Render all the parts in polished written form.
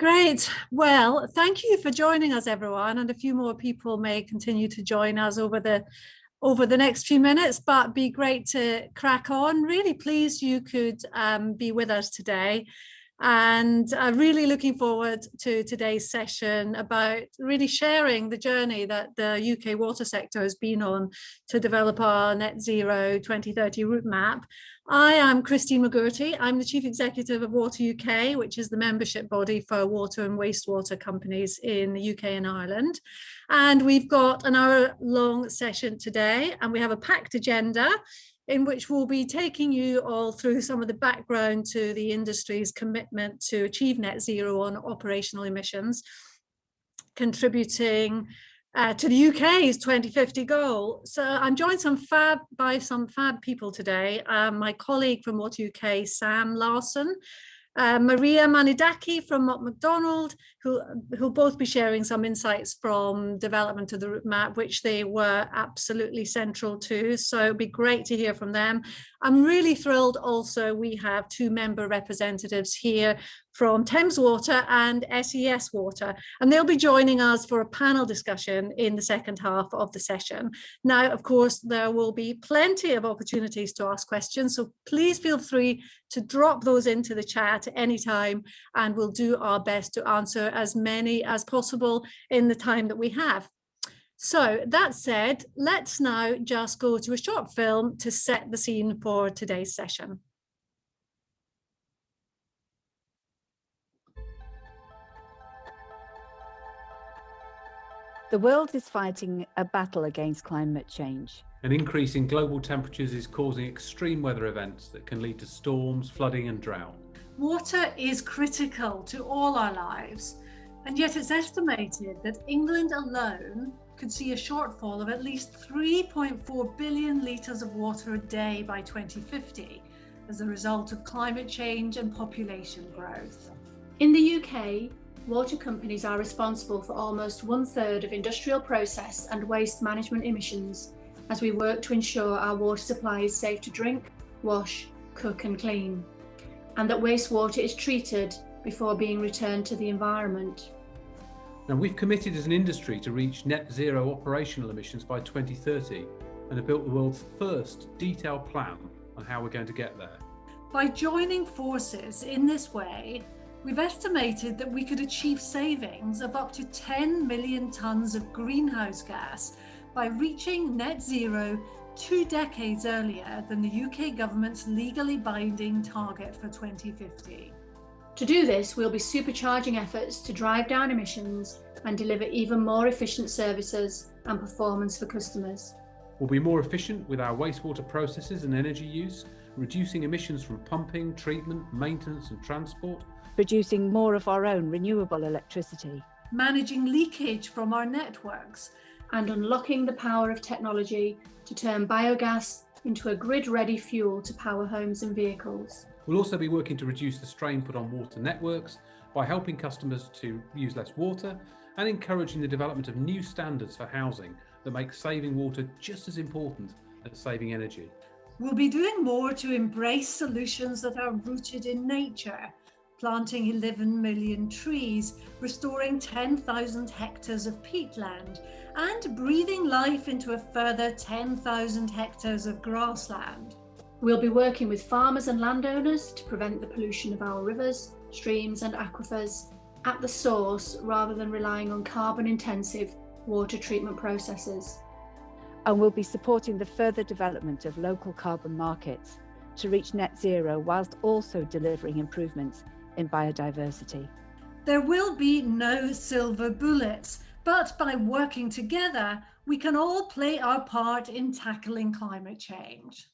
Great. Well, thank you for joining us, everyone. And a few more people may continue to join us over the next few minutes, but be great to crack on. Really pleased you could be with us today. And really looking forward to today's session about really sharing the journey that the UK water sector has been on to develop our net zero 2030 route map. I am Christine McGurty. I'm the Chief Executive of Water UK, which is the membership body for water and wastewater companies in the UK and Ireland. And we've got an hour-long session today, and we have a packed agenda in which we'll be taking you all through some of the background to the industry's commitment to achieve net zero on operational emissions, contributing to the UK's 2050 goal. So I'm joined by some fab people today. My colleague from Water UK, Sam Larson, Maria Manidaki from McDonald, who'll both be sharing some insights from development of the route map, which they were absolutely central to. So it'd be great to hear from them. I'm really thrilled also we have two member representatives here from Thames Water and SES Water, and they'll be joining us for a panel discussion in the second half of the session. Now, of course, there will be plenty of opportunities to ask questions, so please feel free to drop those into the chat at any time, and we'll do our best to answer as many as possible in the time that we have. So that said, let's now just go to a short film to set the scene for today's session. The world is fighting a battle against climate change. An increase in global temperatures is causing extreme weather events that can lead to storms, flooding and drought. Water is critical to all our lives, and yet it's estimated that England alone could see a shortfall of at least 3.4 billion litres of water a day by 2050 as a result of climate change and population growth. In the UK, water companies are responsible for almost 1/3 of industrial process and waste management emissions as we work to ensure our water supply is safe to drink, wash, cook and clean, and that wastewater is treated before being returned to the environment. Now, we've committed as an industry to reach net zero operational emissions by 2030 and have built the world's first detailed plan on how we're going to get there. By joining forces in this way, we've estimated that we could achieve savings of up to 10 million tonnes of greenhouse gas by reaching net zero 2 decades earlier than the UK government's legally binding target for 2050. To do this, we'll be supercharging efforts to drive down emissions and deliver even more efficient services and performance for customers. We'll be more efficient with our wastewater processes and energy use, reducing emissions from pumping, treatment, maintenance and transport, Producing more of our own renewable electricity, managing leakage from our networks, and unlocking the power of technology to turn biogas into a grid-ready fuel to power homes and vehicles. We'll also be working to reduce the strain put on water networks by helping customers to use less water and encouraging the development of new standards for housing that make saving water just as important as saving energy. We'll be doing more to embrace solutions that are rooted in nature, planting 11 million trees, restoring 10,000 hectares of peatland, and breathing life into a further 10,000 hectares of grassland. We'll be working with farmers and landowners to prevent the pollution of our rivers, streams and aquifers at the source rather than relying on carbon-intensive water treatment processes. and we'll be supporting the further development of local carbon markets to reach net zero whilst also delivering improvements in biodiversity. There will be no silver bullets, but by working together, we can all play our part in tackling climate change.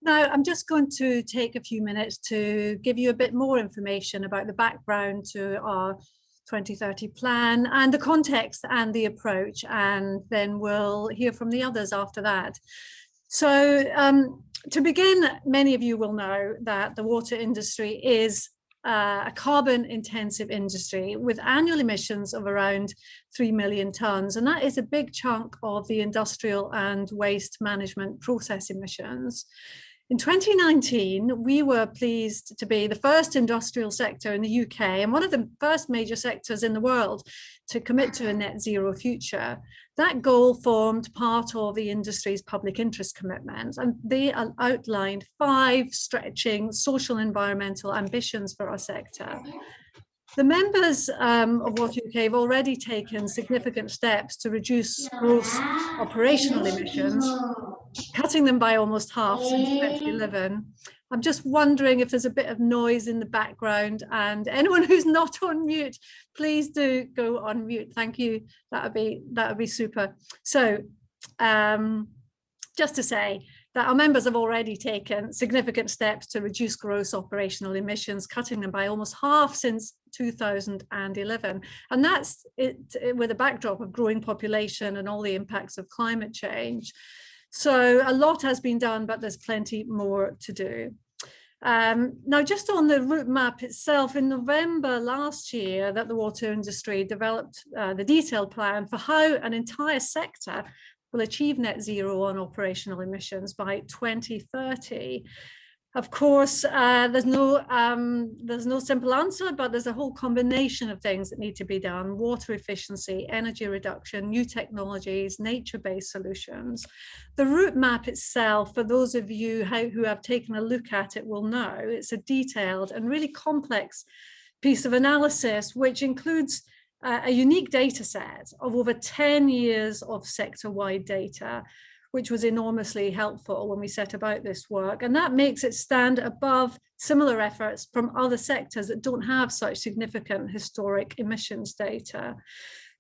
Now, I'm just going to take a few minutes to give you a bit more information about the background to our 2030 plan and the context and the approach, and then we'll hear from the others after that. So to begin, many of you will know that the water industry is a carbon intensive industry with annual emissions of around 3 million tonnes, and that is a big chunk of the industrial and waste management process emissions. In 2019, we were pleased to be the first industrial sector in the UK and one of the first major sectors in the world to commit to a net zero future. That goal formed part of the industry's public interest commitments, and they outlined 5 stretching social and environmental ambitions for our sector. The members of Water UK have already taken significant steps to reduce gross operational emissions, cutting them by almost half since 2011. I'm just wondering if there's a bit of noise in the background, and anyone who's not on mute, please do go on mute. Thank you. That would be super. So just to say that our members have already taken significant steps to reduce gross operational emissions, cutting them by almost half since 2011. And that's it with a backdrop of growing population and all the impacts of climate change. So a lot has been done, but there's plenty more to do. Now, just on the route map itself, in November last year, that the water industry developed the detailed plan for how an entire sector will achieve net zero on operational emissions by 2030. Of course, there's no simple answer, but there's a whole combination of things that need to be done: water efficiency, energy reduction, new technologies, nature-based solutions. The route map itself, for those of you who have taken a look at it will know, it's a detailed and really complex piece of analysis, which includes a unique data set of over 10 years of sector-wide data, which was enormously helpful when we set about this work. And that makes it stand above similar efforts from other sectors that don't have such significant historic emissions data.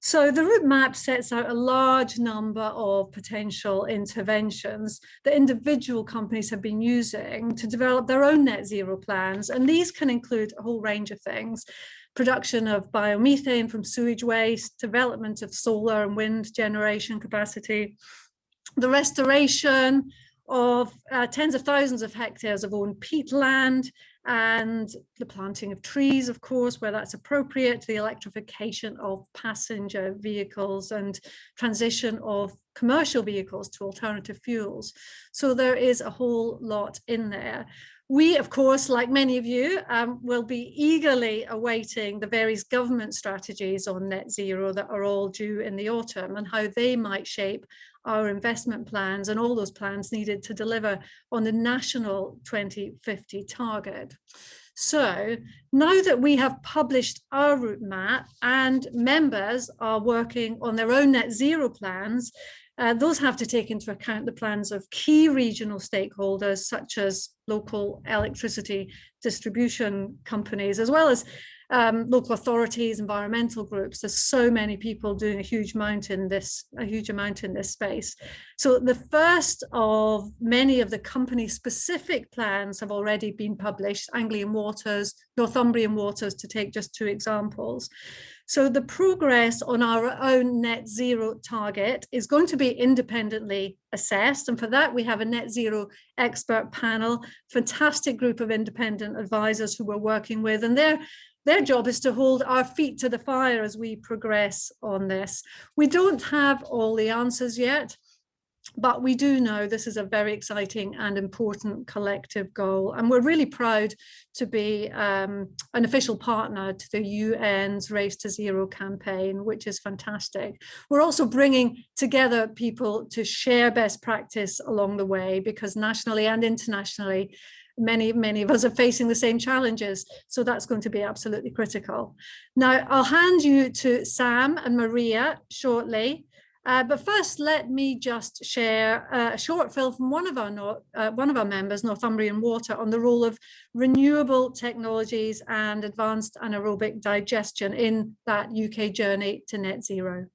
So the route map sets out a large number of potential interventions that individual companies have been using to develop their own net zero plans. And these can include a whole range of things: production of biomethane from sewage waste, development of solar and wind generation capacity, the restoration of tens of thousands of hectares of owned peatland, and the planting of trees, of course, where that's appropriate, the electrification of passenger vehicles and transition of commercial vehicles to alternative fuels. So there is a whole lot in there. We, of course, like many of you, will be eagerly awaiting the various government strategies on net zero that are all due in the autumn, and how they might shape our investment plans and all those plans needed to deliver on the national 2050 target. So now that we have published our route map and members are working on their own net zero plans, those have to take into account the plans of key regional stakeholders, such as local electricity distribution companies, as well as local authorities, environmental groups. There's so many people doing a huge amount in this space. So the first of many of the company-specific plans have already been published: Anglian Waters, Northumbrian Waters, to take just 2 examples. So the progress on our own net zero target is going to be independently assessed. And for that, we have a net zero expert panel, fantastic group of independent advisors who we're working with. And their job is to hold our feet to the fire as we progress on this. We don't have all the answers yet, but we do know this is a very exciting and important collective goal. And we're really proud to be an official partner to the UN's Race to Zero campaign, which is fantastic. We're also bringing together people to share best practice along the way, because nationally and internationally, many of us are facing the same challenges. So that's going to be absolutely critical. Now, I'll hand you to Sam and Maria shortly. But first, let me just share a short film from one of our members, Northumbrian Water, on the role of renewable technologies and advanced anaerobic digestion in that UK journey to net zero.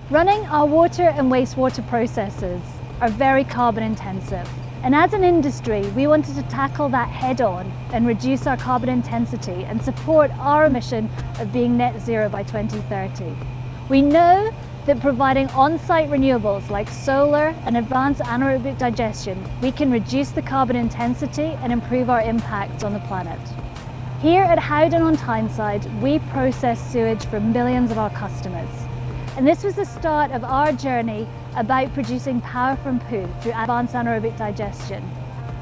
Running our water and wastewater processes are very carbon intensive, and as an industry we wanted to tackle that head on and reduce our carbon intensity and support our mission of being net zero by 2030. We know that providing on-site renewables like solar and advanced anaerobic digestion, we can reduce the carbon intensity and improve our impact on the planet. Here at Howden-on-Tyneside, we process sewage for millions of our customers. And this was the start of our journey about producing power from poo through advanced anaerobic digestion.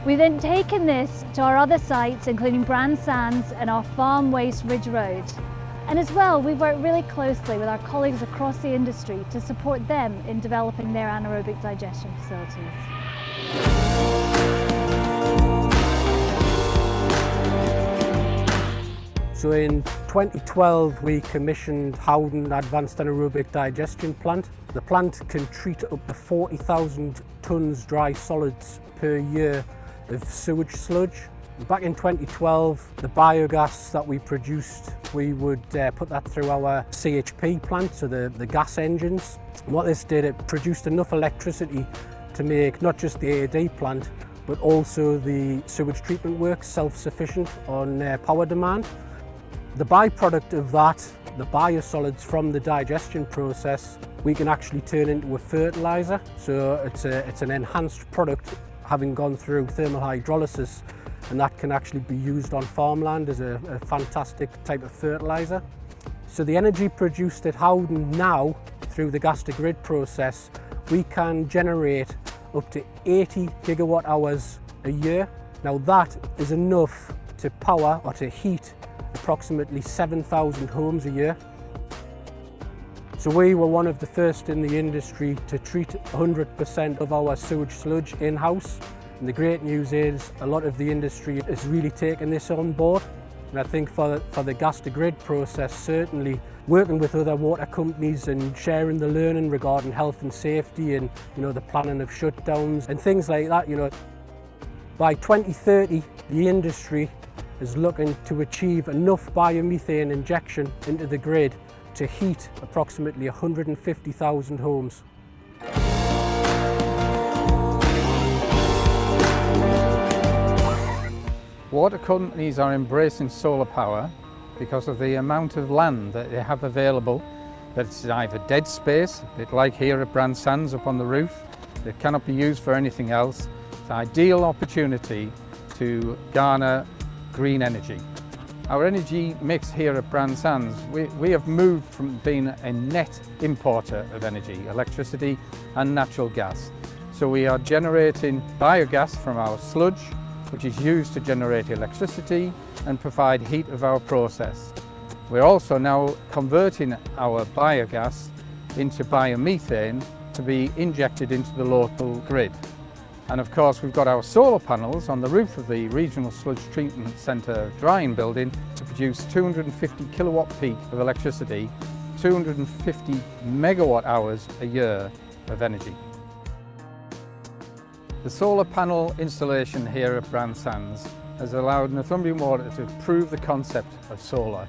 We've then taken this to our other sites, including Brand Sands and our Farm Waste Ridge Road. And as well, we've worked really closely with our colleagues across the industry to support them in developing their anaerobic digestion facilities. So in 2012, we commissioned Howden Advanced Anaerobic Digestion Plant. The plant can treat up to 40,000 tonnes dry solids per year of sewage sludge. Back in 2012, the biogas that we produced, we would put that through our CHP plant, so the gas engines. And what this did, it produced enough electricity to make not just the A&D plant, but also the sewage treatment works self-sufficient on power demand. The byproduct of that, the biosolids from the digestion process, we can actually turn into a fertiliser. So it's an enhanced product having gone through thermal hydrolysis, and that can actually be used on farmland as a fantastic type of fertiliser. So the energy produced at Howden now, through the gas to grid process, we can generate up to 80 gigawatt hours a year. Now that is enough to power or to heat approximately 7,000 homes a year. So we were one of the first in the industry to treat 100% of our sewage sludge in-house. And the great news is a lot of the industry is really taking this on board. And I think for the gas to grid process, certainly working with other water companies and sharing the learning regarding health and safety and the planning of shutdowns and things like that. By 2030, the industry is looking to achieve enough biomethane injection into the grid to heat approximately 150,000 homes. Water companies are embracing solar power because of the amount of land that they have available. That's either dead space, a bit like here at Brand Sands up on the roof, that cannot be used for anything else. It's an ideal opportunity to garner green energy. Our energy mix here at Brand Sands, we have moved from being a net importer of energy, electricity and natural gas. So we are generating biogas from our sludge, which is used to generate electricity and provide heat of our process. We're also now converting our biogas into biomethane to be injected into the local grid. And of course, we've got our solar panels on the roof of the Regional Sludge Treatment Centre drying building to produce 250 kilowatt peak of electricity, 250 megawatt hours a year of energy. The solar panel installation here at Brand Sands has allowed Northumbrian Water to prove the concept of solar.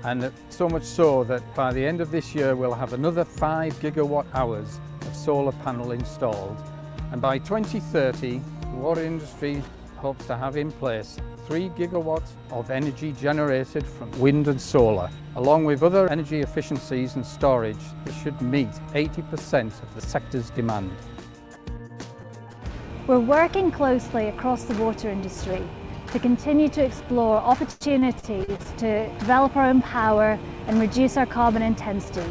And so much so that by the end of this year, we'll have another 5 gigawatt hours of solar panel installed. And by 2030, the water industry hopes to have in place 3 gigawatts of energy generated from wind and solar. Along with other energy efficiencies and storage, this should meet 80% of the sector's demand. We're working closely across the water industry to continue to explore opportunities to develop our own power and reduce our carbon intensity,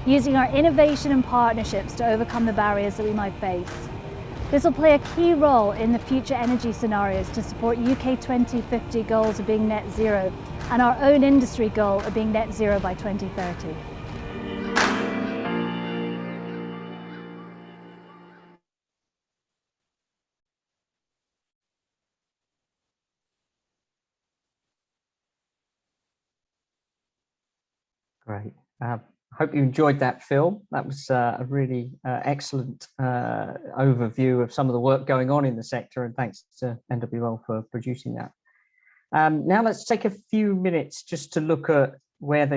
using our innovation and partnerships to overcome the barriers that we might face. This will play a key role in the future energy scenarios to support UK 2050 goals of being net zero and our own industry goal of being net zero by 2030. Great. I hope you enjoyed that film. That was a really excellent overview of some of the work going on in the sector, and thanks to NWL for producing that. Now let's take a few minutes just to look at where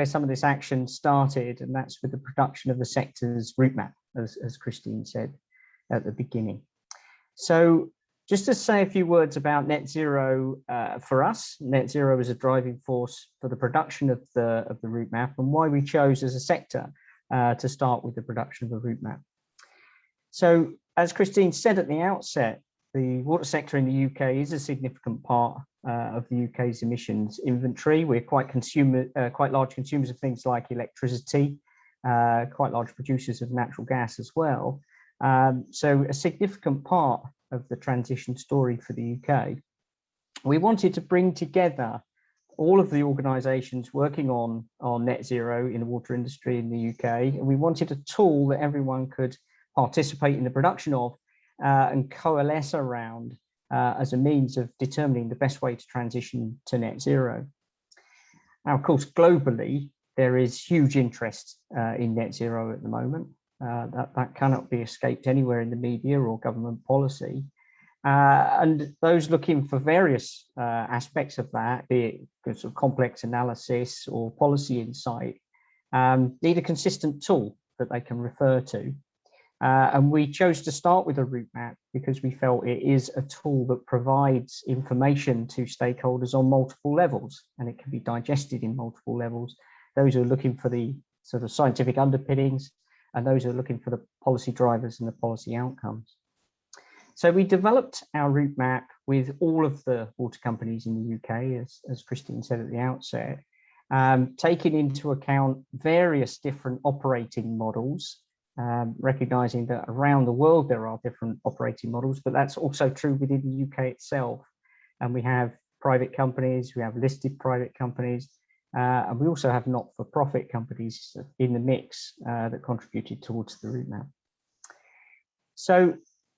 some of this action started, and that's with the production of the sector's routemap, as Christine said at the beginning. So just to say a few words about net zero for us. Net zero is a driving force for the production of the routemap, and why we chose as a sector to start with the production of a route map. So as Christine said at the outset, the water sector in the UK is a significant part of the UK's emissions inventory. We're quite large consumers of things like electricity, quite large producers of natural gas as well. So a significant part of the transition story for the UK. We wanted to bring together all of the organisations working on net zero in the water industry in the UK, and we wanted a tool that everyone could participate in the production of and coalesce around as a means of determining the best way to transition to net zero. Now, of course, globally, there is huge interest in net zero at the moment. That cannot be escaped anywhere in the media or government policy. And those looking for various aspects of that, be it sort of complex analysis or policy insight, need a consistent tool that they can refer to. And we chose to start with a route map because we felt it is a tool that provides information to stakeholders on multiple levels, and it can be digested in multiple levels. Those who are looking for the sort of scientific underpinnings, and those who are looking for the policy drivers and the policy outcomes. So we developed our route map with all of the water companies in the UK, as Christine said at the outset, taking into account various different operating models, recognizing that around the world there are different operating models, but that's also true within the UK itself. And we have private companies, we have listed private companies, and we also have not-for-profit companies in the mix that contributed towards the route map. So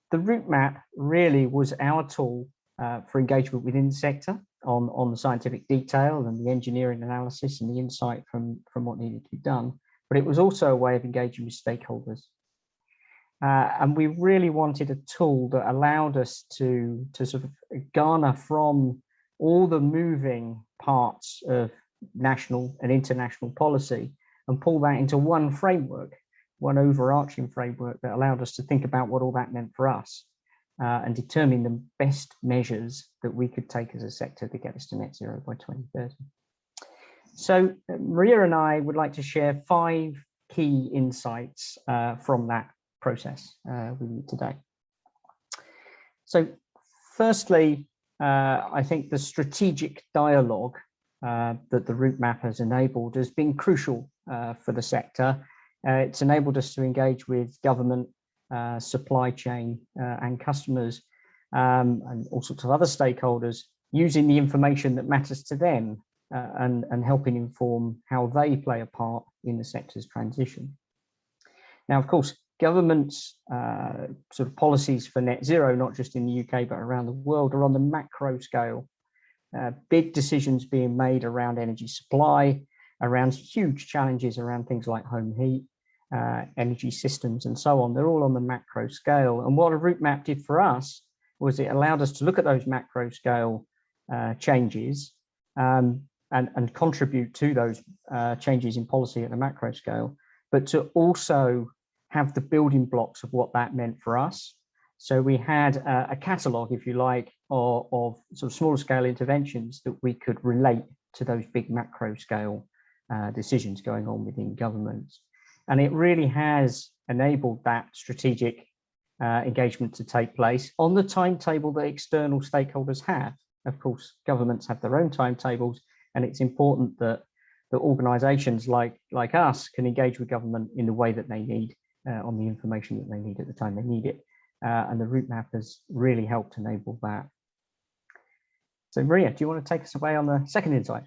the route map really was our tool for engagement within the sector on the scientific detail and the engineering analysis and the insight from what needed to be done. But it was also a way of engaging with stakeholders. And we really wanted a tool that allowed us to sort of garner from all the moving parts of national and international policy and pull that into one framework, one overarching framework that allowed us to think about what all that meant for us and determine the best measures that we could take as a sector to get us to net zero by 2030. So Maria and I would like to share 5 key insights from that process with you today. So firstly, I think the strategic dialogue that the route map has enabled has been crucial for the sector. It's enabled us to engage with government, supply chain and customers and all sorts of other stakeholders using the information that matters to them and helping inform how they play a part in the sector's transition. Now, of course, government's sort of policies for net zero, not just in the UK, but around the world, are on the macro scale. Big decisions being made around energy supply, around huge challenges around things like home heat, energy systems and so on. They're all on the macro scale. And what a route map did for us was it allowed us to look at those macro scale changes and contribute to those changes in policy at the macro scale, but to also have the building blocks of what that meant for us. So we had a catalogue, if you like, of sort of smaller scale interventions that we could relate to those big macro scale decisions going on within governments. And it really has enabled that strategic engagement to take place on the timetable that external stakeholders have. Of course, governments have their own timetables, and it's important that the organisations like us can engage with government in the way that they need on the information that they need at the time they need it. And the route map has really helped enable that. So Maria, do you want to take us away on the second insight?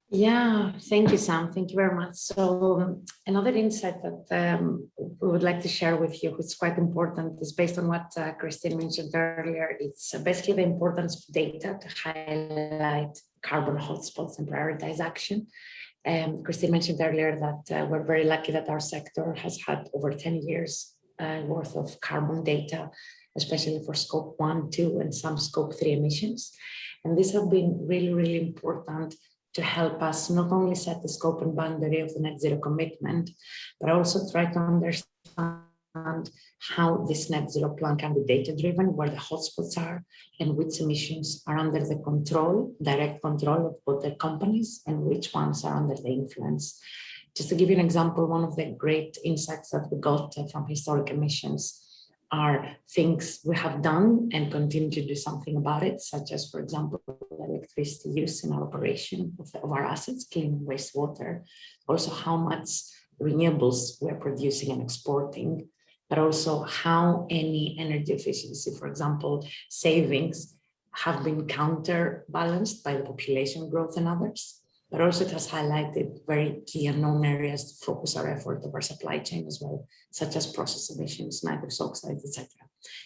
Yeah, thank you, Sam. Thank you very much. So another insight that we would like to share with you, which is quite important, is based on what Christine mentioned earlier. It's basically the importance of data to highlight carbon hotspots and prioritize action. Christine mentioned earlier that we're very lucky that our sector has had over 10 years worth of carbon data, especially for scope 1, 2, and some scope 3 emissions. And these have been really, really important to help us not only set the scope and boundary of the net zero commitment, but also try to understand how this net zero plan can be data driven, where the hotspots are, and which emissions are under the control, direct control of water companies, and which ones are under the influence Just to give you an example, one of the great insights that we got from historic emissions are things we have done and continue to do something about it, such as, for example, electricity use in our operation of our assets, clean wastewater, also how much renewables we're producing and exporting, but also how any energy efficiency, for example, savings have been counterbalanced by the population growth and others. But also it has highlighted very key unknown areas to focus our effort of our supply chain as well, such as process emissions, nitrous oxides, etc.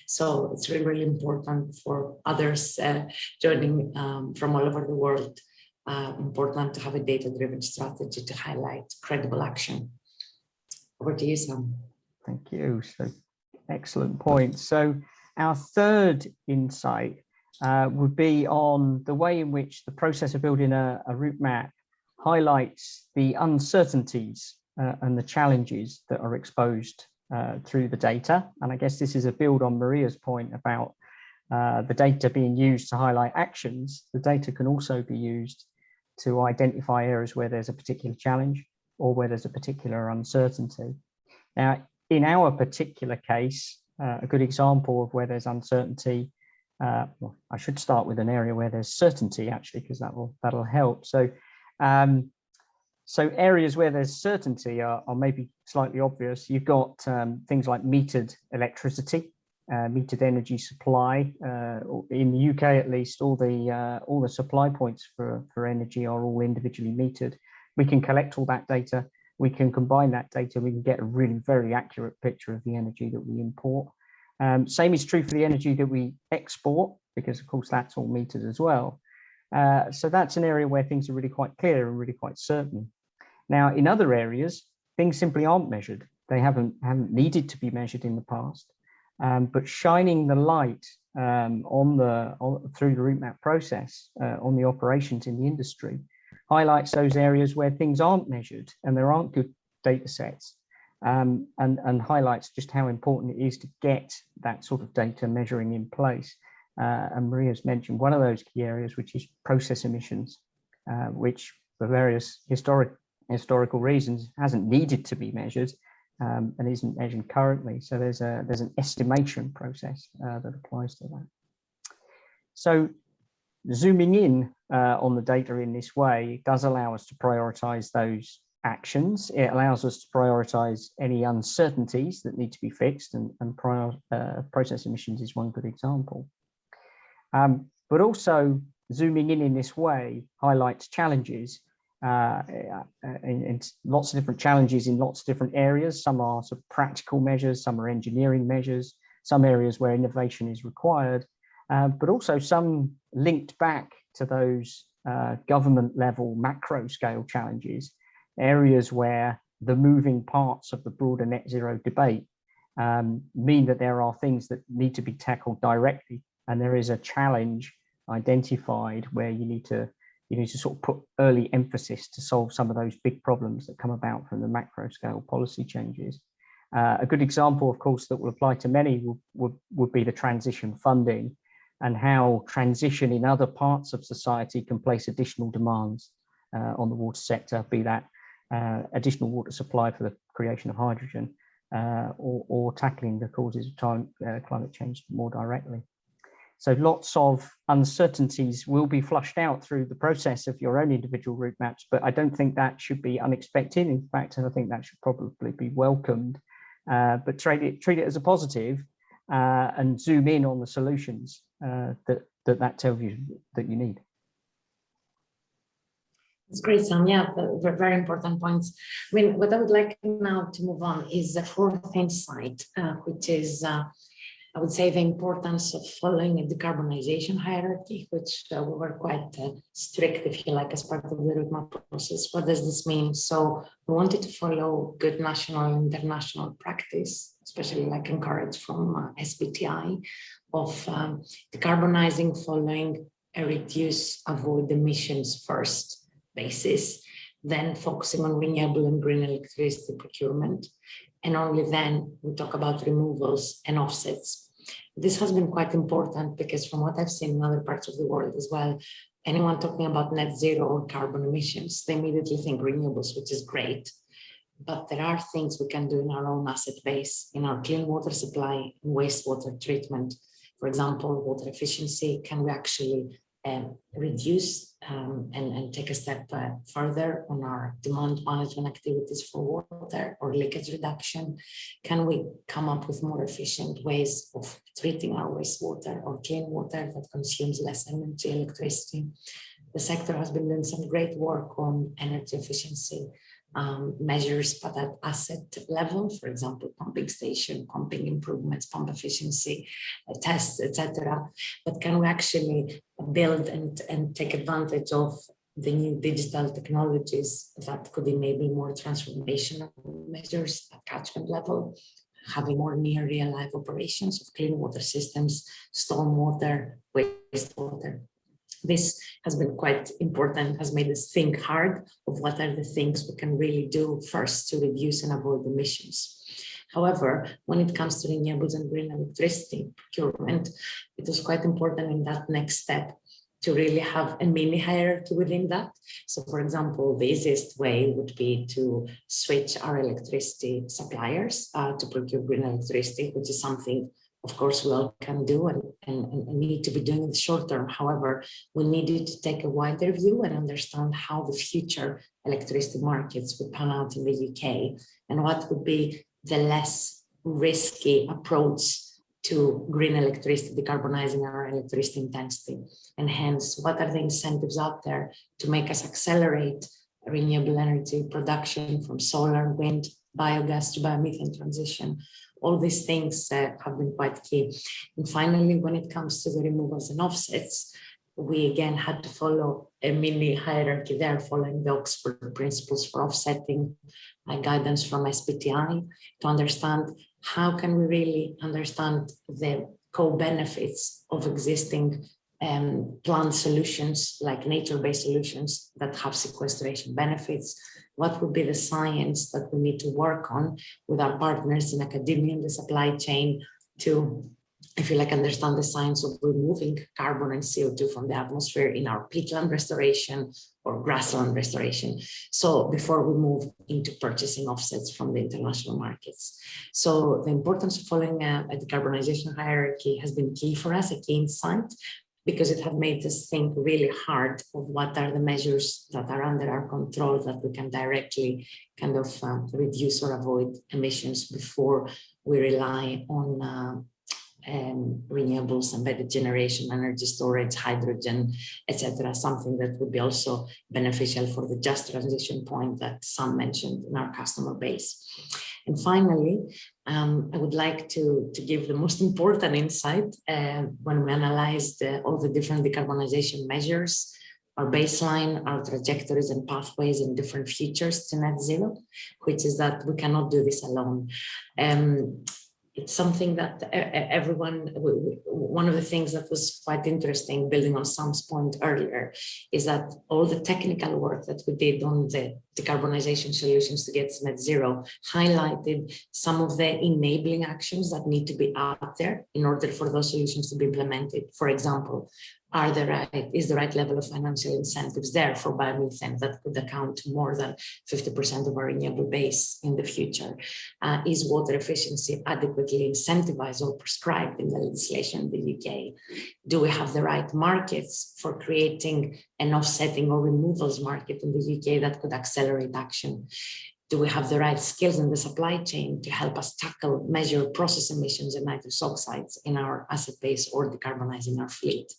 So it's really, really important for others joining from all over the world, important to have a data-driven strategy to highlight credible action. Over to you, Sam. Thank you. So excellent point. So our third insight would be on the way in which the process of building a route map highlights the uncertainties and the challenges that are exposed through the data. And I guess this is a build on Maria's point about the data being used to highlight actions. The data can also be used to identify areas where there's a particular challenge or where there's a particular uncertainty. Now, in our particular case, a good example of where there's uncertainty, well, I should start with an area where there's certainty, actually, because that'll help. So areas where there's certainty are maybe slightly obvious. You've got things like metered electricity, metered energy supply. In the UK, at least, all the supply points for energy are all individually metered. We can collect all that data. We can combine that data. We can get a really very accurate picture of the energy that we import. Same is true for the energy that we export, because of course that's all metered as well. So that's an area where things are really quite clear and really quite certain. Now, in other areas, things simply aren't measured. They haven't needed to be measured in the past. But shining the light through the route map process on the operations in the industry highlights those areas where things aren't measured and there aren't good data sets. And highlights just how important it is to get that sort of data measuring in place. And Maria's mentioned one of those key areas, which is process emissions, which for various historical reasons hasn't needed to be measured and isn't measured currently. So there's an estimation process that applies to that. So zooming in on the data in this way does allow us to prioritize those actions. It allows us to prioritize any uncertainties that need to be fixed, and process emissions is one good example. But also zooming in this way highlights challenges in lots of different challenges in lots of different areas. Some are sort of practical measures, some are engineering measures, some areas where innovation is required, but also some linked back to those government level macro scale challenges, areas where the moving parts of the broader net zero debate mean that there are things that need to be tackled directly, and there is a challenge identified where you need to sort of put early emphasis to solve some of those big problems that come about from the macro scale policy changes. A good example, of course, that will apply to many would be the transition funding, and how transition in other parts of society can place additional demands on the water sector, be that additional water supply for the creation of hydrogen or tackling the causes of climate change more directly. So lots of uncertainties will be flushed out through the process of your own individual route maps, but I don't think that should be unexpected. In fact, I think that should probably be welcomed, but treat it as a positive and zoom in on the solutions that tells you that you need. It's great, Sam. Yeah, very important points. I mean, what I would like now to move on is the fourth insight, which is, I would say, the importance of following a decarbonization hierarchy, which we were quite strict, if you like, as part of the route map process. What does this mean? So we wanted to follow good national and international practice, especially like encouraged from SBTi, of decarbonizing following a reduce, avoid emissions first basis, then focusing on renewable and green electricity procurement. And only then we talk about removals and offsets. This has been quite important because from what I've seen in other parts of the world as well, anyone talking about net zero or carbon emissions, they immediately think renewables, which is great. but there are things we can do in our own asset base, in our clean water supply and wastewater treatment. For example, water efficiency. Can we actually reduce and take a step further on our demand management activities for water or leakage reduction? Can we come up with more efficient ways of treating our wastewater or clean water that consumes less energy, electricity? The sector has been doing some great work on energy efficiency measures, but at asset level, for example, pumping station, pumping improvements, pump efficiency tests, etc. But can we actually build and take advantage of the new digital technologies that could enable more transformational measures at catchment level, having more near real life operations of clean water systems, stormwater, wastewater? This has been quite important, has made us think hard of what are the things we can really do first to reduce and avoid emissions. However, when it comes to renewables and green electricity procurement, it was quite important in that next step to really have a mini hierarchy within that. So for example, the easiest way would be to switch our electricity suppliers to procure green electricity, which is something of course we all can do and need to be doing in the short term. However, we needed to take a wider view and understand how the future electricity markets would pan out in the UK and what would be the less risky approach to green electricity, decarbonizing our electricity intensity. And hence, what are the incentives out there to make us accelerate renewable energy production from solar, wind, biogas to biomethane transition? All these things have been quite key. And finally, when it comes to the removals and offsets, we again had to follow a mini hierarchy there, following the Oxford principles for offsetting, guidance from SBTI, to understand how can we really understand the co-benefits of existing plant solutions like nature-based solutions that have sequestration benefits. What would be the science that we need to work on with our partners in academia and the supply chain to, if you like, understand the science of removing carbon and CO2 from the atmosphere in our peatland restoration or grassland restoration. So before we move into purchasing offsets from the international markets. So the importance of following a decarbonization hierarchy has been key for us, a key insight, because it had made us think really hard of what are the measures that are under our control that we can directly kind of reduce or avoid emissions before we rely on renewables, embedded generation, energy storage, hydrogen, etc. Something that would be also beneficial for the just transition point that Sam mentioned in our customer base. And finally, I would like to give the most important insight when we analyzed all the different decarbonization measures, our baseline, our trajectories and pathways and different futures to net zero, which is that we cannot do this alone. It's something that everyone, one of the things that was quite interesting, building on Sam's point earlier, is that all the technical work that we did on the decarbonization solutions to get to net zero highlighted some of the enabling actions that need to be out there in order for those solutions to be implemented. For example, is the right level of financial incentives there for biomethane that could account to more than 50% of our renewable base in the future? Is water efficiency adequately incentivized or prescribed in the legislation in the UK? Do we have the right markets for creating an offsetting or removals market in the UK that could accelerate action? Do we have the right skills in the supply chain to help us tackle, measure, process emissions and nitrous oxides in our asset base or decarbonizing our fleet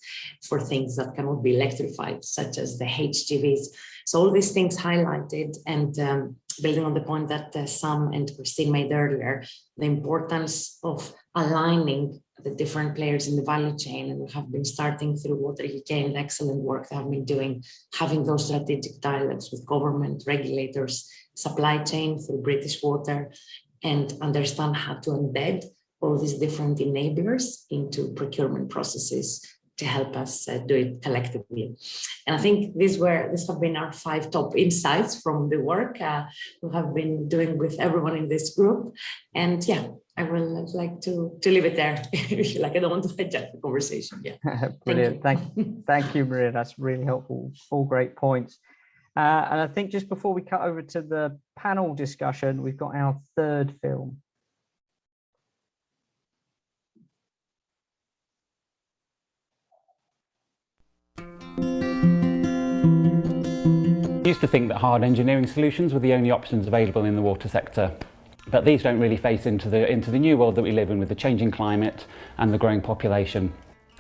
for things that cannot be electrified, such as the HGVs? So all these things highlighted, and building on the point that Sam and Christine made earlier, the importance of aligning the different players in the value chain. And we have been starting through Water UK and the excellent work they have been doing, having those strategic dialogues with government, regulators, supply chain through British Water, and understand how to embed all these different enablers into procurement processes to help us do it collectively. And I think these have been our 5 top insights from the work we have been doing with everyone in this group. And yeah, I will like to leave it there. If you like, I don't want to hijack the conversation. Yeah. Brilliant. Thank you, Maria. That's really helpful. All great points. And I think just before we cut over to the panel discussion, we've got our third film. I used to think that hard engineering solutions were the only options available in the water sector, but these don't really face into the new world that we live in with the changing climate and the growing population.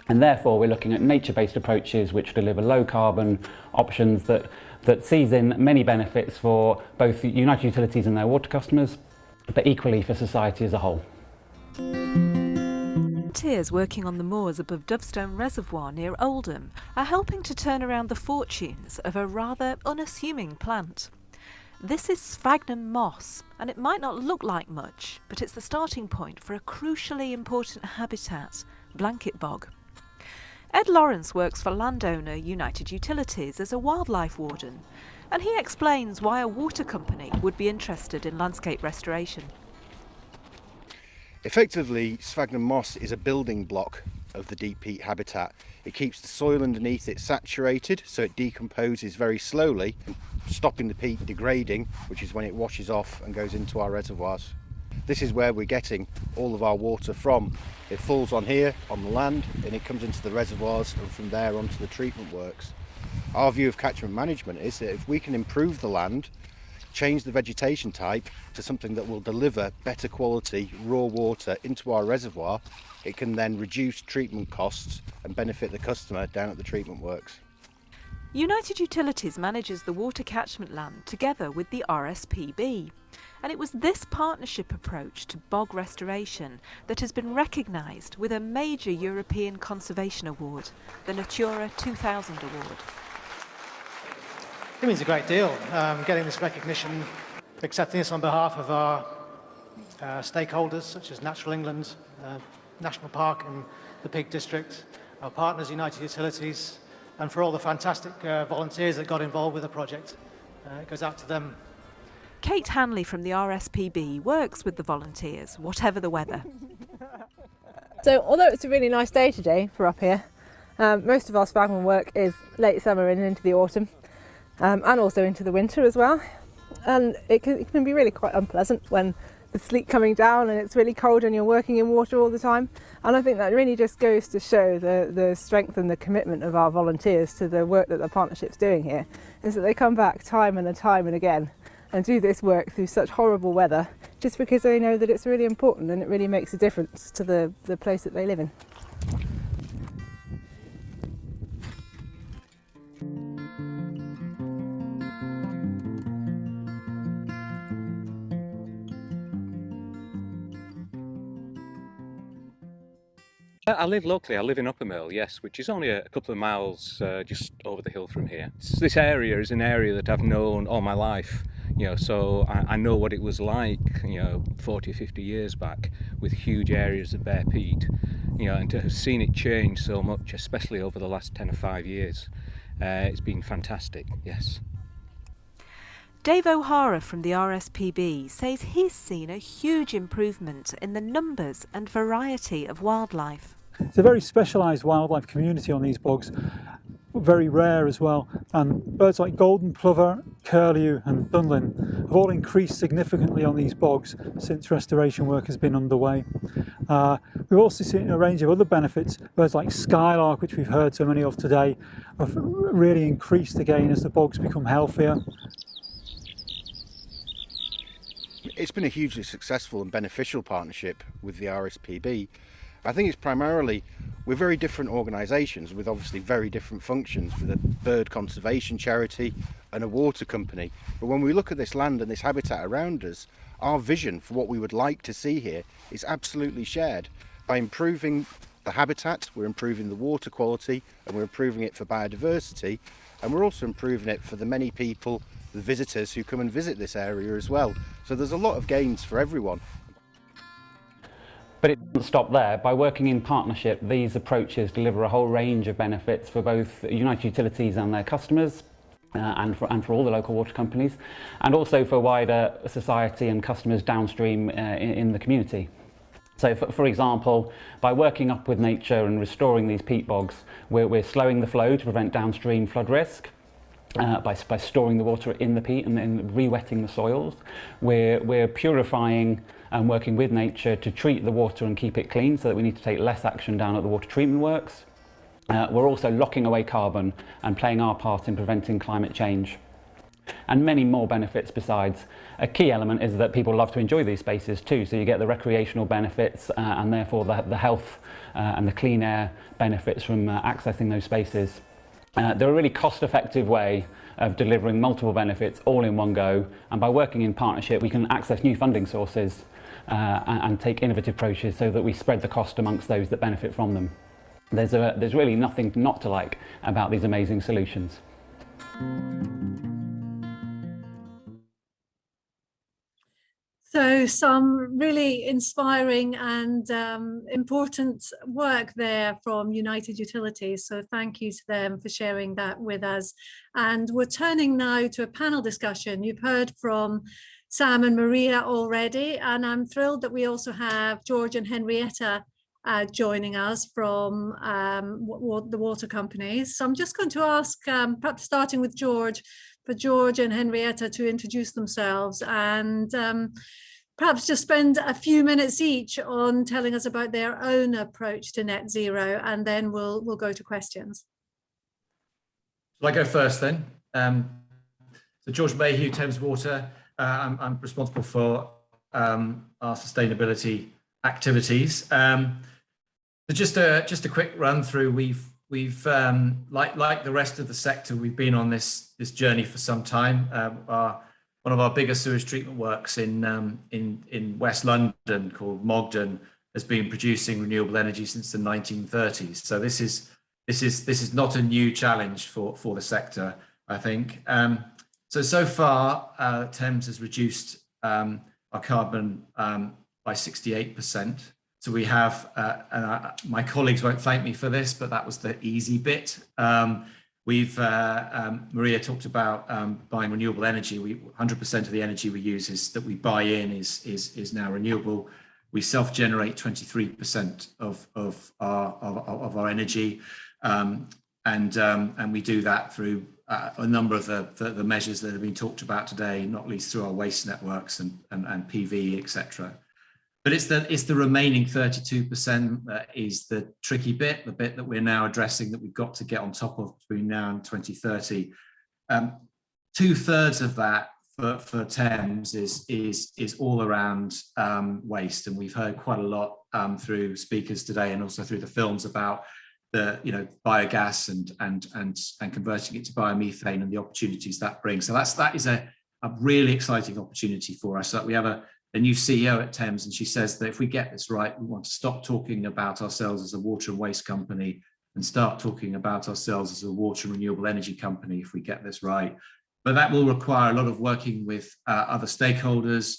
And therefore we're looking at nature-based approaches which deliver low carbon options that sees in many benefits for both United Utilities and their water customers, but equally for society as a whole. Volunteers working on the moors above Dovestone Reservoir near Oldham are helping to turn around the fortunes of a rather unassuming plant. This is sphagnum moss, and it might not look like much, but it's the starting point for a crucially important habitat, blanket bog. Ed Lawrence works for landowner United Utilities as a wildlife warden, and he explains why a water company would be interested in landscape restoration. Effectively, sphagnum moss is a building block of the deep peat habitat. It keeps the soil underneath it saturated, so it decomposes very slowly, stopping the peat degrading, which is when it washes off and goes into our reservoirs. This is where we're getting all of our water from. It falls on here, on the land, and it comes into the reservoirs, and from there onto the treatment works. Our view of catchment management is that if we can improve the land, change the vegetation type to something that will deliver better quality raw water into our reservoir, it can then reduce treatment costs and benefit the customer down at the treatment works. United Utilities manages the water catchment land together with the RSPB, and it was this partnership approach to bog restoration that has been recognised with a major European Conservation Award, the Natura 2000 Award. It means a great deal, getting this recognition, accepting this on behalf of our stakeholders such as Natural England, National Park and the Peak District, our partners United Utilities, and for all the fantastic volunteers that got involved with the project. It goes out to them. Kate Hanley from the RSPB works with the volunteers, whatever the weather. So although it's a really nice day today for up here, most of our sphagnum work is late summer and into the autumn. And also into the winter as well, and it can be really quite unpleasant when the sleet coming down and it's really cold and you're working in water all the time. And I think that really just goes to show the strength and the commitment of our volunteers to the work that the partnership's doing here, is that they come back time and again and do this work through such horrible weather just because they know that it's really important and it really makes a difference to the place that they live in. I live locally, I live in Uppermill, yes, which is only a couple of miles just over the hill from here. This area is an area that I've known all my life, so I know what it was like, 40 or 50 years back with huge areas of bare peat, and to have seen it change so much, especially over the last 10 or 5 years, it's been fantastic, yes. Dave O'Hara from the RSPB says he's seen a huge improvement in the numbers and variety of wildlife. It's a very specialised wildlife community on these bogs, very rare as well, and birds like golden plover, curlew and dunlin have all increased significantly on these bogs since restoration work has been underway. We've also seen a range of other benefits. Birds like skylark, which we've heard so many of today, have really increased again as the bogs become healthier. It's been a hugely successful and beneficial partnership with the RSPB. I think it's primarily, we're very different organisations with obviously very different functions, with a bird conservation charity and a water company. But when we look at this land and this habitat around us, our vision for what we would like to see here is absolutely shared. By improving the habitat, we're improving the water quality and we're improving it for biodiversity, and we're also improving it for the many people, the visitors who come and visit this area as well. So there's a lot of gains for everyone. But it doesn't stop there. By working in partnership, these approaches deliver a whole range of benefits for both United Utilities and their customers, and for all the local water companies, and also for wider society and customers downstream in the community. So for example, by working up with nature and restoring these peat bogs, we're slowing the flow to prevent downstream flood risk. by storing the water in the peat and then re-wetting the soils. We're purifying and working with nature to treat the water and keep it clean, so that we need to take less action down at the water treatment works. We're also locking away carbon and playing our part in preventing climate change. And many more benefits besides. A key element is that people love to enjoy these spaces too, so you get the recreational benefits and therefore the health and the clean air benefits from accessing those spaces. They're a really cost-effective way of delivering multiple benefits all in one go, and by working in partnership we can access new funding sources and take innovative approaches so that we spread the cost amongst those that benefit from them. There's really nothing not to like about these amazing solutions. So some really inspiring and important work there from United Utilities. So thank you to them for sharing that with us. And we're turning now to a panel discussion. You've heard from Sam and Maria already, and I'm thrilled that we also have George and Henrietta joining us from the water companies. So I'm just going to ask, perhaps starting with George, for George and Henrietta to introduce themselves and perhaps just spend a few minutes each on telling us about their own approach to net zero, and then we'll go to questions. Shall I go first then? So George Mayhew, Thames Water. I'm responsible for our sustainability activities. So just a quick run through. We've like the rest of the sector, we've been on this journey for some time. One of our biggest sewage treatment works in West London, called Mogden, has been producing renewable energy since the 1930s. So this is not a new challenge for the sector, I think. So far, Thames has reduced our carbon by 68%. So we have, my colleagues won't thank me for this, but that was the easy bit. Maria talked about buying renewable energy. 100% of the energy we use that we buy in is now renewable. We self-generate 23% of our energy, and we do that through a number of the measures that have been talked about today, not least through our waste networks and PV, etc. But it's the remaining 32% that is the tricky bit, the bit that we're now addressing, that we've got to get on top of between now and 2030. 2/3 of that for Thames is all around waste, and we've heard quite a lot through speakers today and also through the films about the biogas and converting it to biomethane and the opportunities that brings. So that is a really exciting opportunity for us. So we have a new CEO at Thames, and she says that if we get this right, we want to stop talking about ourselves as a water and waste company and start talking about ourselves as a water and renewable energy company if we get this right. But that will require a lot of working with other stakeholders.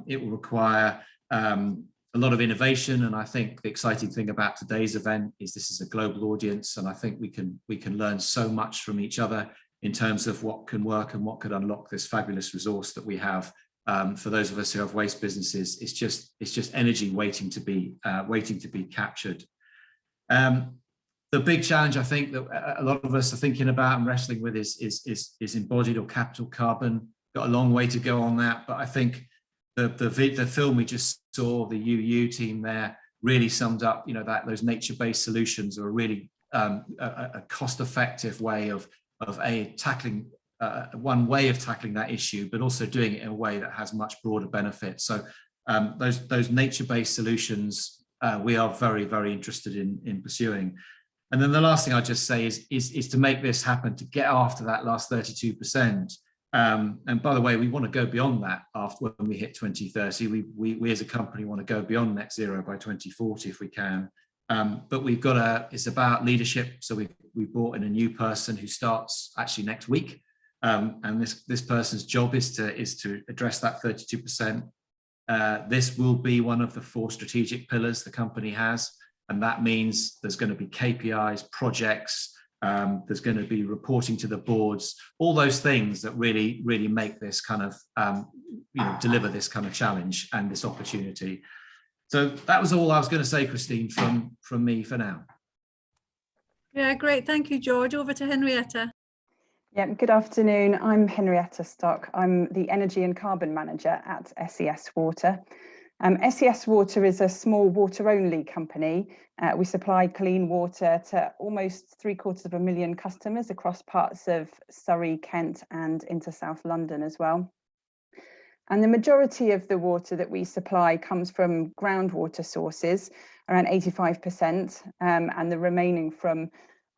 It will require a lot of innovation, and I think the exciting thing about today's event is this is a global audience, and I think we can learn so much from each other in terms of what can work and what could unlock this fabulous resource that we have. For those of us who have waste businesses, it's just energy waiting to be captured. The big challenge I think that a lot of us are thinking about and wrestling with is embodied or capital carbon. Got a long way to go on that, but I think the film we just saw, the UU team there, really summed up, that those nature-based solutions are really a cost-effective way of tackling. One way of tackling that issue, but also doing it in a way that has much broader benefits. So those nature-based solutions we are very, very interested in pursuing. And then the last thing I'd just say is to make this happen, to get after that last 32%. And by the way, we want to go beyond that after when we hit 2030. We as a company want to go beyond net zero by 2040 if we can. But it's about leadership. So we brought in a new person who starts actually next week. And this person's job is to address that 32%. This will be one of the 4 strategic pillars the company has, and that means there's going to be KPIs, projects, there's going to be reporting to the boards, all those things that really make this kind of deliver this kind of challenge and this opportunity. So that was all I was going to say, Christine, from me for now. Yeah, great. Thank you, George. Over to Henrietta. Yeah, good afternoon. I'm Henrietta Stock. I'm the Energy and Carbon Manager at SES Water. SES Water is a small water-only company. We supply clean water to almost 750,000 customers across parts of Surrey, Kent, and into South London as well. And the majority of the water that we supply comes from groundwater sources, around 85%, and the remaining from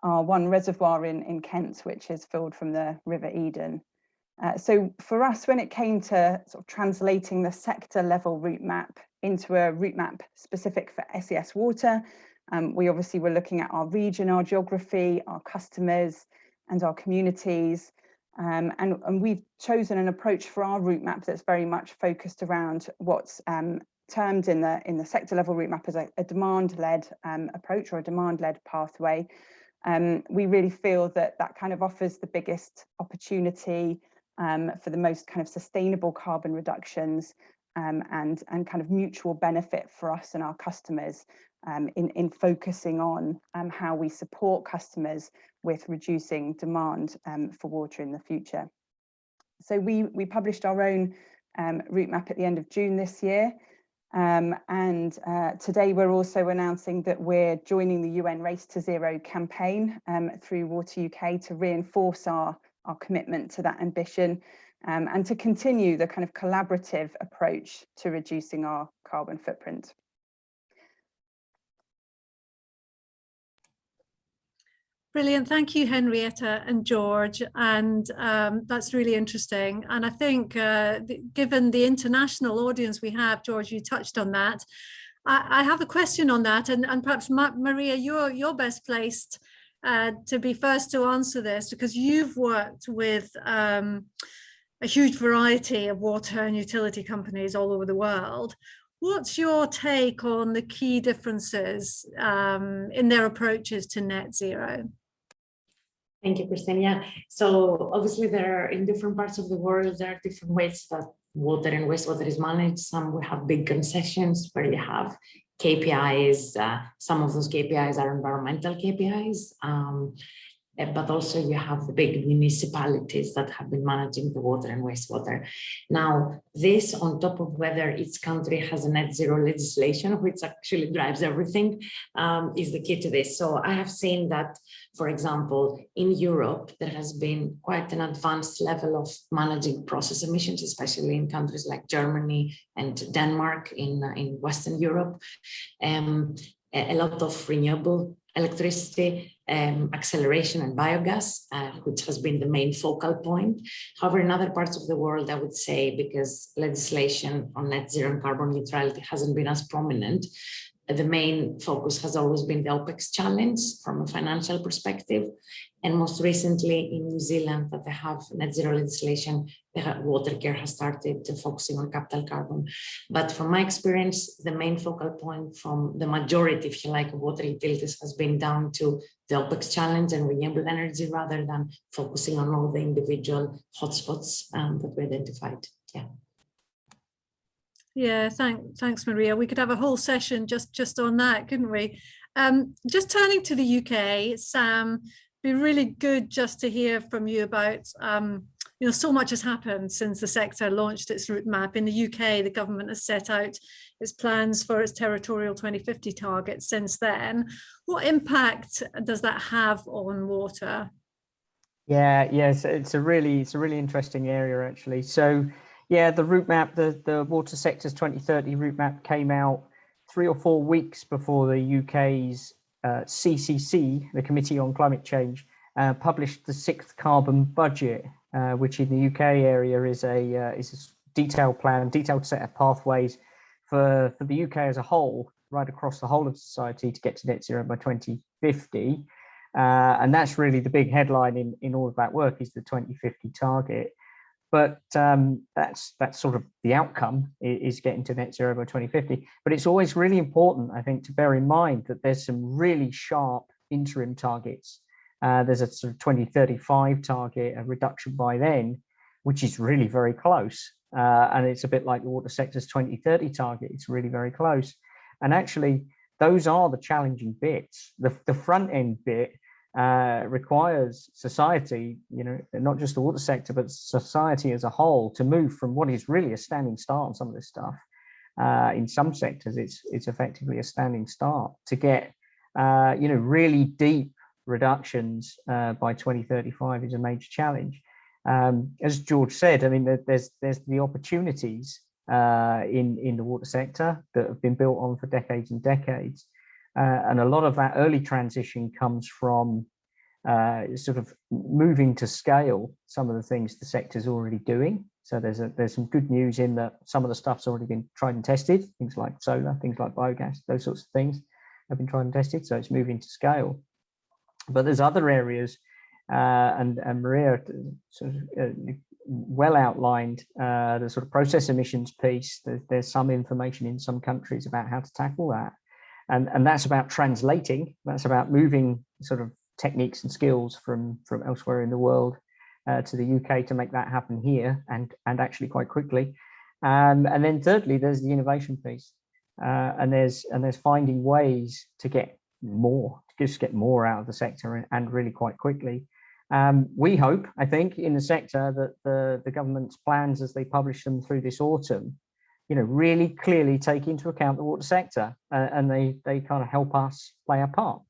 our one reservoir in Kent, which is filled from the River Eden. So for us, when it came to sort of translating the sector level route map into a route map specific for SES Water, we obviously were looking at our region, our geography, our customers, and our communities. And we've chosen an approach for our route map that's very much focused around what's termed in the sector level route map as a demand-led approach, or a demand-led pathway. We really feel that that kind of offers the biggest opportunity for the most kind of sustainable carbon reductions and kind of mutual benefit for us and our customers in focusing on how we support customers with reducing demand for water in the future. So we published our own route map at the end of June this year. Today we're also announcing that we're joining the UN Race to Zero campaign through Water UK to reinforce our commitment to that ambition and to continue the kind of collaborative approach to reducing our carbon footprint. Brilliant. Thank you, Henrietta and George. And that's really interesting. And I think given the international audience we have, George, you touched on that. I have a question on that. And perhaps Maria, you're best placed to be first to answer this, because you've worked with a huge variety of water and utility companies all over the world. What's your take on the key differences in their approaches to net zero? Thank you, Christine. Yeah, so obviously there are, in different parts of the world, there are different ways that water and wastewater is managed. Some will have big concessions where you have KPIs. Some of those KPIs are environmental KPIs. But also you have the big municipalities that have been managing the water and wastewater. Now, this on top of whether each country has a net zero legislation, which actually drives everything, is the key to this. So I have seen that, for example, in Europe, there has been quite an advanced level of managing process emissions, especially in countries like Germany and Denmark in Western Europe. A lot of renewable electricity, acceleration and biogas, which has been the main focal point. However, in other parts of the world, I would say, because legislation on net zero and carbon neutrality hasn't been as prominent, the main focus has always been the OPEX challenge from a financial perspective. And most recently in New Zealand, that they have net zero legislation, Watercare has started focusing on capital carbon. But from my experience, the main focal point from the majority, if you like, of water utilities has been down to the OPEX challenge and renewable energy, rather than focusing on all the individual hotspots that we identified. Yeah. Yeah, thanks, Maria. We could have a whole session just on that, couldn't we? Just turning to the UK, Sam, be really good just to hear from you about, so much has happened since the sector launched its route map. In the UK, the government has set out its plans for its territorial 2050 targets since then. What impact does that have on water? Yes, it's a really interesting area, actually. So, yeah, the route map, the water sector's 2030 route map came out 3 or 4 weeks before the UK's CCC, the Committee on Climate Change, published the 6th carbon budget, which in the UK area is a detailed plan, detailed set of pathways for the UK as a whole, right across the whole of society, to get to net zero by 2050. And that's really the big headline in all of that work, is the 2050 target. But that's sort of the outcome, is getting to net zero by 2050. But it's always really important, I think, to bear in mind that there's some really sharp interim targets. There's a sort of 2035 target, a reduction by then, which is really very close. And it's a bit like the water sector's 2030 target. It's really very close. And actually, those are the challenging bits. The front end bit, requires society, not just the water sector, but society as a whole, to move from what is really a standing start on some of this stuff. In some sectors, it's effectively a standing start to get, really deep reductions by 2035 is a major challenge. As George said, I mean, there's the opportunities in the water sector that have been built on for decades and decades. And a lot of that early transition comes from sort of moving to scale some of the things the sector's already doing. So there's some good news in that some of the stuff's already been tried and tested, things like solar, things like biogas, those sorts of things have been tried and tested. So it's moving to scale. But there's other areas, and Maria sort of well outlined the sort of process emissions piece. There's some information in some countries about how to tackle that. And that's about translating, that's about moving sort of techniques and skills from elsewhere in the world to the UK to make that happen here, and actually quite quickly. And then thirdly, there's the innovation piece, and there's finding ways to get more, to just get more out of the sector and really quite quickly. We hope, I think, in the sector that the government's plans as they publish them through this autumn, really clearly take into account the water sector, and they kind of help us play our part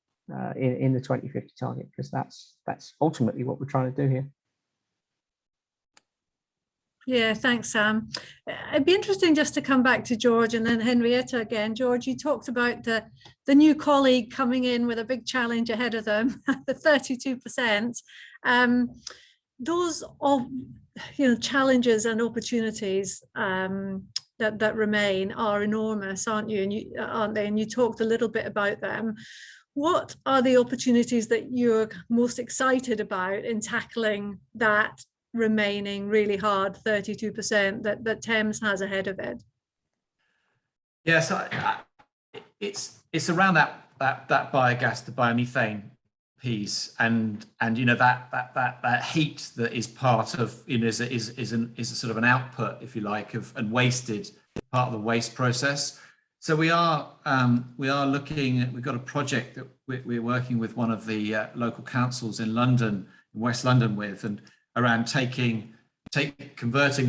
in the 2050 target, because that's ultimately what we're trying to do here. Yeah, thanks, Sam. It'd be interesting just to come back to George and then Henrietta again. George, you talked about the new colleague coming in with a big challenge ahead of them, the 32%. Those are, challenges and opportunities that remain are enormous, aren't they? And you talked a little bit about them. What are the opportunities that you're most excited about in tackling that remaining really hard 32% that Thames has ahead of it? Yeah, so it's around that biogas, the biomethane piece, and that heat that is part of, is a sort of an output, if you like, and wasted part of the waste process. So we are looking. We've got a project that we're working with one of the local councils in London, in West London, and around converting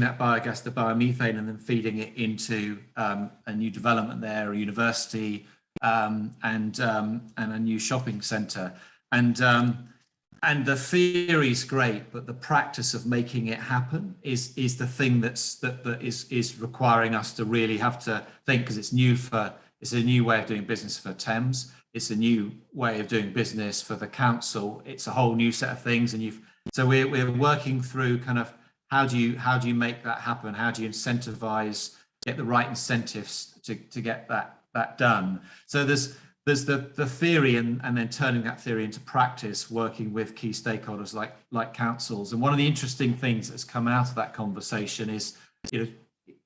that biogas to biomethane and then feeding it into a new development there, a university, and a new shopping centre. And the theory is great, but the practice of making it happen is the thing that is requiring us to really have to think, because it's a new way of doing business for Thames. It's a new way of doing business for the council. It's a whole new set of things, so we're working through kind of how do you make that happen? How do you incentivize, get the right incentives to get that done? So there's the theory and then turning that theory into practice, working with key stakeholders like councils. And one of the interesting things that's come out of that conversation is, it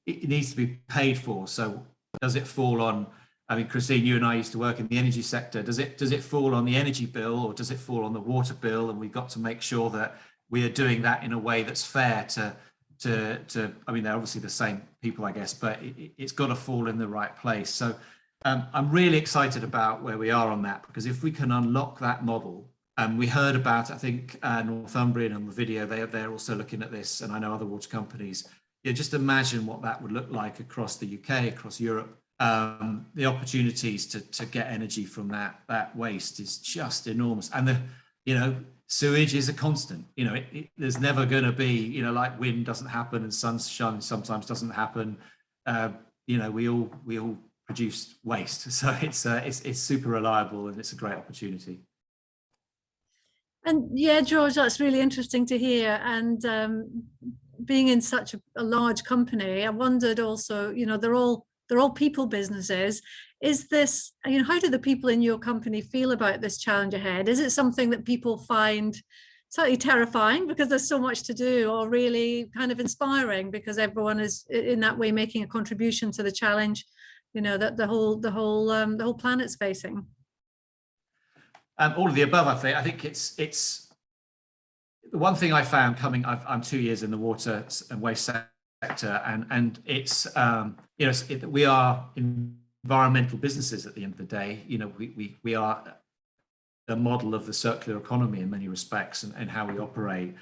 needs to be paid for. So does it fall on, I mean, Christine, you and I used to work in the energy sector. Does it fall on the energy bill, or does it fall on the water bill? And we've got to make sure that we are doing that in a way that's fair to I mean, they're obviously the same people, I guess, but it's got to fall in the right place. So I'm really excited about where we are on that, because if we can unlock that model, and we heard about, I think, Northumbrian on the video, they're also looking at this, and I know other water companies. Just imagine what that would look like across the UK, across Europe. The opportunities to get energy from that waste is just enormous. And sewage is a constant. There's never going to be, like wind doesn't happen and sunshine sometimes doesn't happen. We all produce waste, so it's super reliable, and it's a great opportunity. And yeah, George, that's really interesting to hear. And being in such a large company, I wondered also, they're all people businesses. Is this, how do the people in your company feel about this challenge ahead? Is it something that people find slightly terrifying because there's so much to do, or really kind of inspiring because everyone is in that way making a contribution to the challenge, that the whole planet's facing? All of the above, I think it's the one thing I found coming. I'm 2 years in the water and waste sector, and it's we are environmental businesses at the end of the day. We are a model of the circular economy in many respects and how we operate.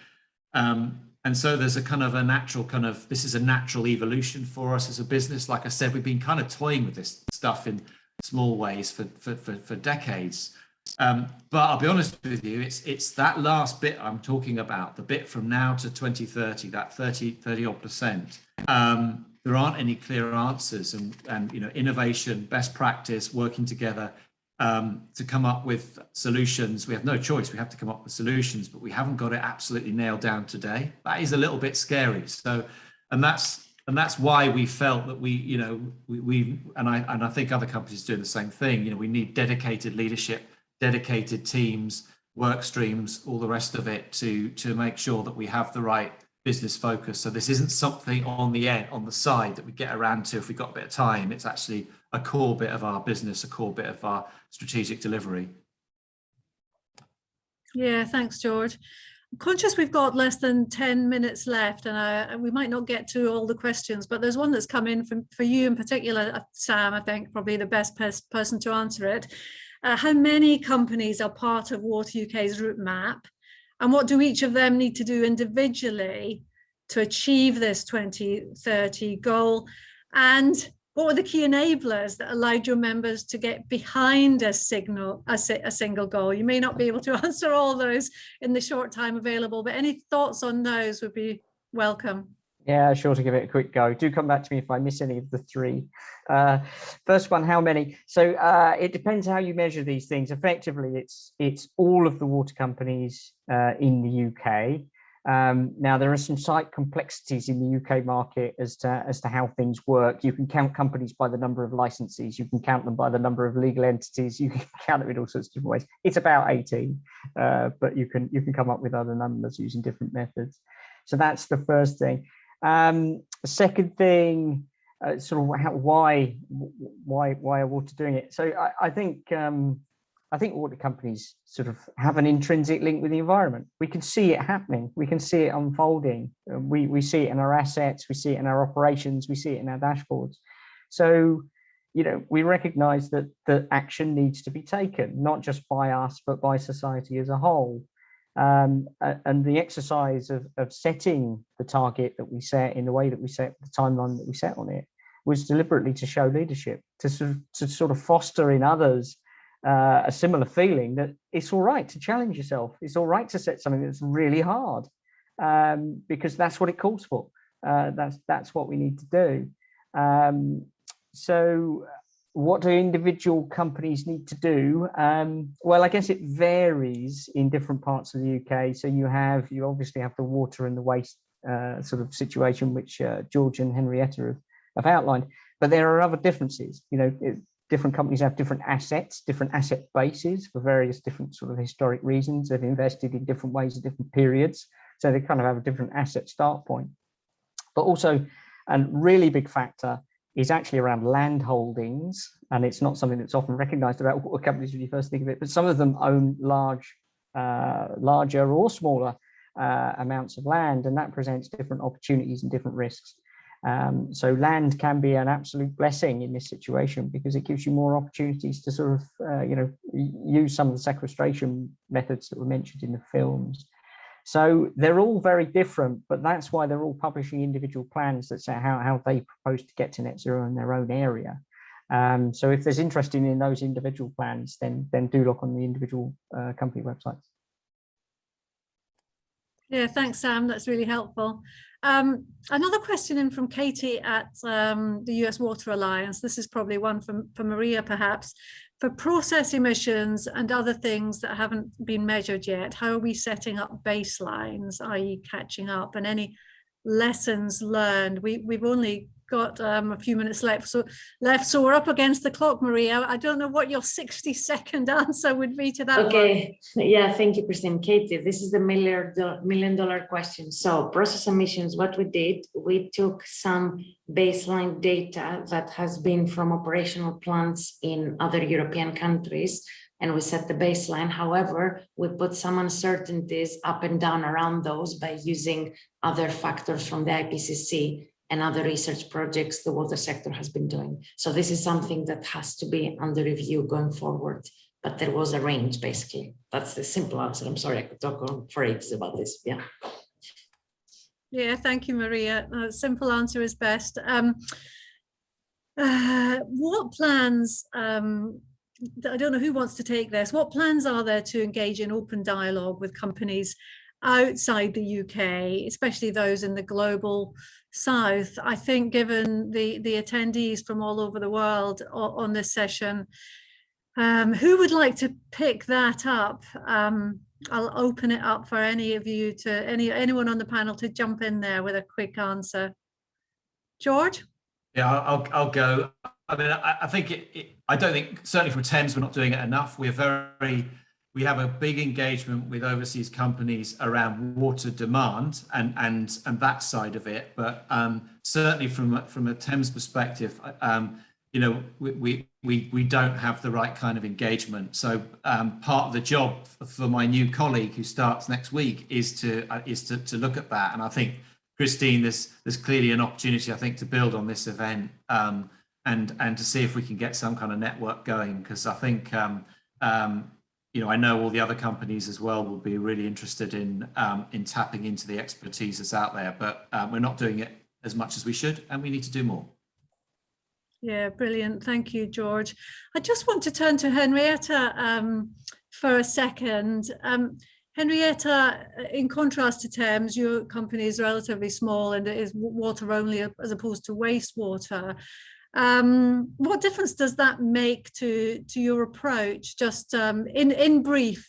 And so there's a kind of a natural this is a natural evolution for us as a business. Like I said, we've been kind of toying with this stuff in small ways for decades. But I'll be honest with you, it's that last bit I'm talking about, the bit from now to 2030, that 30 odd percent. There aren't any clear answers, and innovation, best practice, working together to come up with solutions. We have no choice. We have to come up with solutions, but we haven't got it absolutely nailed down today. That is a little bit scary. So, and that's why we felt that I think other companies are doing the same thing. We need dedicated leadership, dedicated teams, work streams, all the rest of it to make sure that we have the right business focus. So this isn't something on the side that we get around to if we've got a bit of time. It's actually a core bit of our business, a core bit of our strategic delivery. Yeah, thanks, George. I'm conscious we've got less than 10 minutes left, and we might not get to all the questions, but there's one that's come in for you in particular, Sam, I think probably the best person to answer it. How many companies are part of Water UK's routemap? And what do each of them need to do individually to achieve this 2030 goal? And what were the key enablers that allowed your members to get behind a single goal? You may not be able to answer all those in the short time available, but any thoughts on those would be welcome. Yeah, sure, to give it a quick go. Do come back to me if I miss any of the three. First one, how many? So it depends how you measure these things. Effectively, it's all of the water companies in the UK. Now, there are some slight complexities in the UK market as to how things work. You can count companies by the number of licenses. You can count them by the number of legal entities. You can count them in all sorts of different ways. It's about 18, but you can come up with other numbers using different methods. So that's the first thing. The second thing, sort of why are water doing it? So I think water companies sort of have an intrinsic link with the environment. We can see it happening. We can see it unfolding. We see it in our assets. We see it in our operations. We see it in our dashboards. So, we recognize that action needs to be taken, not just by us, but by society as a whole. And the exercise of setting the target that we set in the way that we set, the timeline that we set on it, was deliberately to show leadership, to sort of foster in others a similar feeling that it's all right to challenge yourself. It's all right to set something that's really hard, because that's what it calls for. That's what we need to do. So what do individual companies need to do? Well, I guess it varies in different parts of the UK. So you obviously have the water and the waste sort of situation, which George and Henrietta have outlined. But there are other differences. Different companies have different assets, different asset bases for various different sort of historic reasons. They've invested in different ways at different periods. So they kind of have a different asset start point. But also, a really big factor is actually around land holdings. And it's not something that's often recognized about water companies when you first think of it, but some of them own larger or smaller amounts of land, and that presents different opportunities and different risks. So land can be an absolute blessing in this situation because it gives you more opportunities to sort of, use some of the sequestration methods that were mentioned in the films. So they're all very different, but that's why they're all publishing individual plans that say how they propose to get to net zero in their own area. So if there's interest in those individual plans, then do look on the individual company websites. Yeah, thanks, Sam. That's really helpful. Another question in from Katie at the US Water Alliance. This is probably one for Maria, perhaps. For process emissions and other things that haven't been measured yet, how are we setting up baselines, i.e. catching up, and any lessons learned? We've only got a few minutes left, so we're up against the clock, Maria. I don't know what your 60-second answer would be to that. Okay, yeah, thank you, Christine. Katie, this is the million-dollar question. So process emissions, what we did, we took some baseline data that has been from operational plants in other European countries, and we set the baseline. However, we put some uncertainties up and down around those by using other factors from the IPCC and other research projects the water sector has been doing. So this is something that has to be under review going forward but there was a range basically. That's the simple answer. I'm sorry, I could talk on for ages about this. Yeah. Yeah, thank you, Maria. Simple answer is best. What plans, I don't know who wants to take this, what plans are there to engage in open dialogue with companies outside the UK, especially those in the global south? I think given the attendees from all over the world on this session, who would like to pick that up? I'll open it up for any of you to anyone on the panel to jump in there with a quick answer. George? Yeah, I'll go. I mean, I think I don't think, certainly from Thames, we're not doing it enough. We have a big engagement with overseas companies around water demand and that side of it. But certainly from a Thames perspective, you know, we don't have the right kind of engagement. So part of the job for my new colleague who starts next week is to look at that. And I think, Christine, there's clearly an opportunity, I think, to build on this event and to see if we can get some kind of network going. Because I think, you know, I know all the other companies as well will be really interested in tapping into the expertise that's out there. But we're not doing it as much as we should, and we need to do more. Yeah, brilliant. Thank you, George. I just want to turn to Henrietta for a second. Henrietta, in contrast to Thames, your company is relatively small and it is water only as opposed to wastewater. What difference does that make to your approach, just in brief,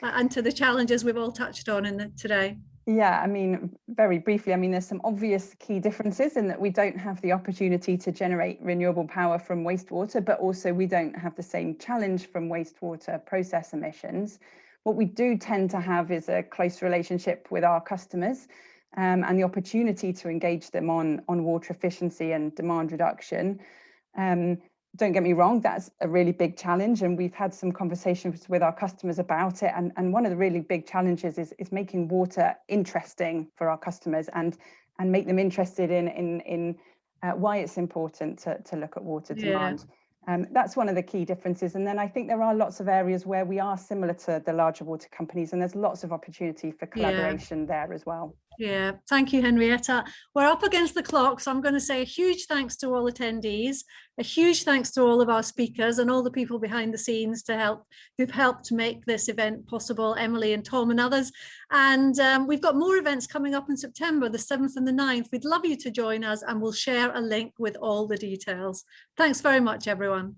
and to the challenges we've all touched on today? Yeah, I mean, very briefly, I mean, there's some obvious key differences in that we don't have the opportunity to generate renewable power from wastewater, but also we don't have the same challenge from wastewater process emissions. What we do tend to have is a close relationship with our customers and the opportunity to engage them on water efficiency and demand reduction. Don't get me wrong, that's a really big challenge, and we've had some conversations with our customers about it. And one of the really big challenges is making water interesting for our customers and make them interested in why it's important to look at water demand. That's one of the key differences. And then I think there are lots of areas where we are similar to the larger water companies, and there's lots of opportunity for collaboration there as well. Yeah, thank you, Henrietta. We're up against the clock, so I'm going to say a huge thanks to all attendees, a huge thanks to all of our speakers and all the people behind the scenes who've helped make this event possible, Emily and Tom and others. And we've got more events coming up in September, the 7th and the 9th. We'd love you to join us, and we'll share a link with all the details. Thanks very much, everyone.